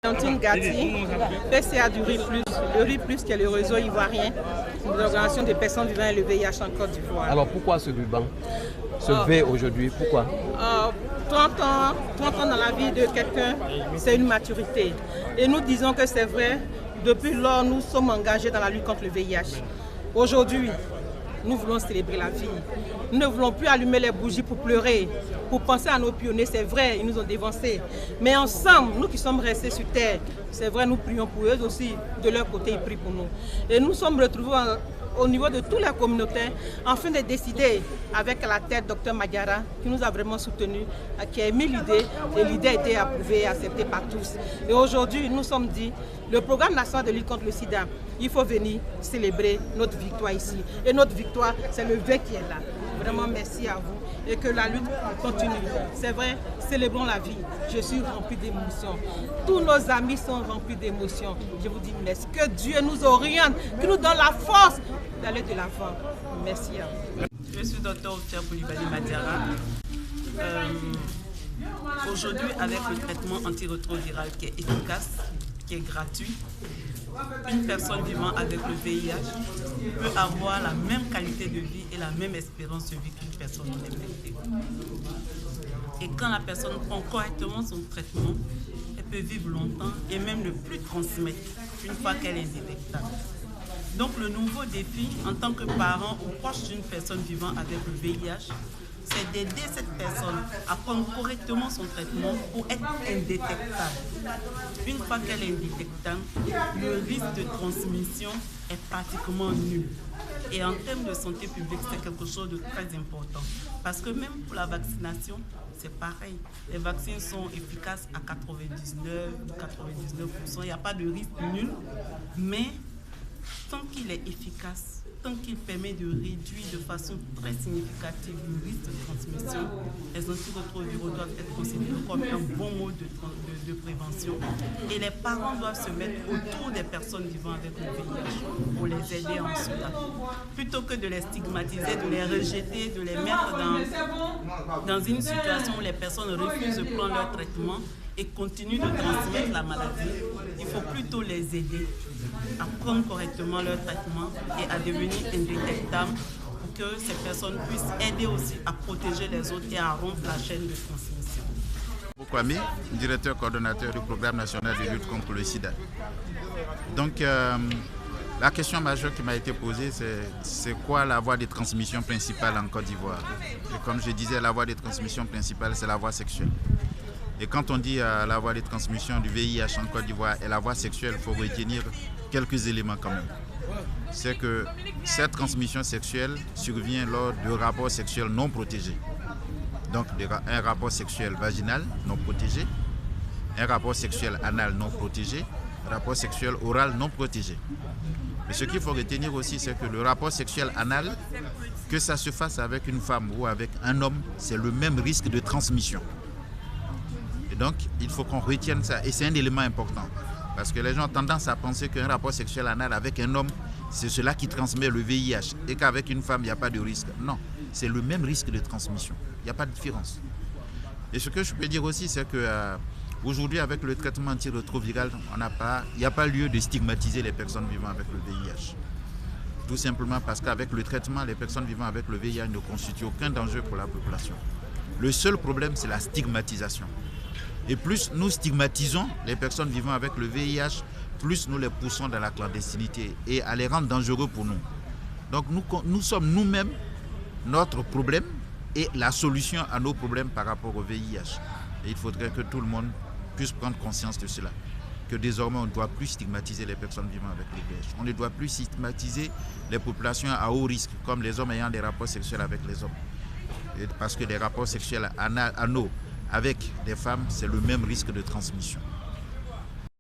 Valentine Gatti, PCA du RIP+, le RIP+, qui est le réseau ivoirien de l'organisation des personnes vivant avec le VIH en Côte d'Ivoire. Alors pourquoi ce ruban, ce V aujourd'hui, pourquoi 30 ans dans la vie de quelqu'un, c'est une maturité. Et nous disons que c'est vrai, depuis lors, nous sommes engagés dans la lutte contre le VIH. Aujourd'hui, nous voulons célébrer la vie. Nous ne voulons plus allumer les bougies pour pleurer, pour penser à nos pionniers, c'est vrai, ils nous ont dévancés. Mais ensemble, nous qui sommes restés sur terre, c'est vrai, nous prions pour eux aussi, de leur côté, ils prient pour nous. Et nous sommes retrouvés au niveau de toutes les communautés, afin de décider avec la tête Dr Madiara, qui nous a vraiment soutenus, qui a émis l'idée, et l'idée a été approuvée et acceptée par tous. Et aujourd'hui, nous sommes dit, le programme national de lutte contre le sida, il faut venir célébrer notre victoire ici. Et notre victoire, c'est le V qui est là. Vraiment merci à vous et que la lutte continue. C'est vrai, célébrons la vie. Je suis rempli d'émotions. Tous nos amis sont remplis d'émotions. Je vous dis merci. Que Dieu nous oriente, qu'il nous donne la force d'aller de l'avant. Merci à vous. Je suis Dr Ophtia Coulibaly Madiara. Aujourd'hui, avec le traitement antirétroviral qui est efficace, qui est gratuit, une personne vivant avec le VIH peut avoir la même qualité de vie et la même espérance de vie qu'une personne non infectée. Et quand la personne prend correctement son traitement, elle peut vivre longtemps et même ne plus transmettre une fois qu'elle est détectable. Donc le nouveau défi en tant que parent ou proche d'une personne vivant avec le VIH, c'est d'aider cette personne à prendre correctement son traitement pour être indétectable. Une fois qu'elle est indétectable, le risque de transmission est pratiquement nul. Et en termes de santé publique, c'est quelque chose de très important. Parce que même pour la vaccination, c'est pareil. Les vaccins sont efficaces à 99%. Il n'y a pas de risque nul. Mais tant qu'il est efficace, tant qu'il permet de réduire de façon très significative le risque de transmission, les antirétroviraux doivent être considérés comme un bon mode de prévention. Et les parents doivent se mettre autour des personnes vivant avec le VIH pour les aider en cela. Plutôt que de les stigmatiser, de les rejeter, de les mettre dans une situation où les personnes refusent de prendre leur traitement et continuent de transmettre la maladie, il faut plutôt les aider à prendre correctement leur traitement et à devenir indétectables pour que ces personnes puissent aider aussi à protéger les autres et à rompre la chaîne de transmission. Kwame, directeur coordonnateur du programme national de lutte contre le sida. Donc, la question majeure qui m'a été posée, c'est quoi la voie de transmission principale en Côte d'Ivoire? Et comme je disais, la voie de transmission principale, c'est la voie sexuelle. Et quand on dit la voie de transmission du VIH en Côte d'Ivoire et la voie sexuelle, il faut retenir quelques éléments quand même. C'est que cette transmission sexuelle survient lors de rapports sexuels non protégés. Donc un rapport sexuel vaginal non protégé, un rapport sexuel anal non protégé, un rapport sexuel oral non protégé. Mais ce qu'il faut retenir aussi, c'est que le rapport sexuel anal, que ça se fasse avec une femme ou avec un homme, c'est le même risque de transmission. Donc, il faut qu'on retienne ça. Et c'est un élément important. Parce que les gens ont tendance à penser qu'un rapport sexuel anal avec un homme, c'est cela qui transmet le VIH. Et qu'avec une femme, il n'y a pas de risque. Non, c'est le même risque de transmission. Il n'y a pas de différence. Et ce que je peux dire aussi, c'est qu'aujourd'hui, avec le traitement antirétroviral, il n'y a pas lieu de stigmatiser les personnes vivant avec le VIH. Tout simplement parce qu'avec le traitement, les personnes vivant avec le VIH ne constituent aucun danger pour la population. Le seul problème, c'est la stigmatisation. Et plus nous stigmatisons les personnes vivant avec le VIH, plus nous les poussons dans la clandestinité et à les rendre dangereux pour nous. Donc nous sommes nous-mêmes notre problème et la solution à nos problèmes par rapport au VIH. Et il faudrait que tout le monde puisse prendre conscience de cela. Que désormais on ne doit plus stigmatiser les personnes vivant avec le VIH. On ne doit plus stigmatiser les populations à haut risque, comme les hommes ayant des rapports sexuels avec les hommes. Et parce que les rapports sexuels anaux avec des femmes, c'est le même risque de transmission.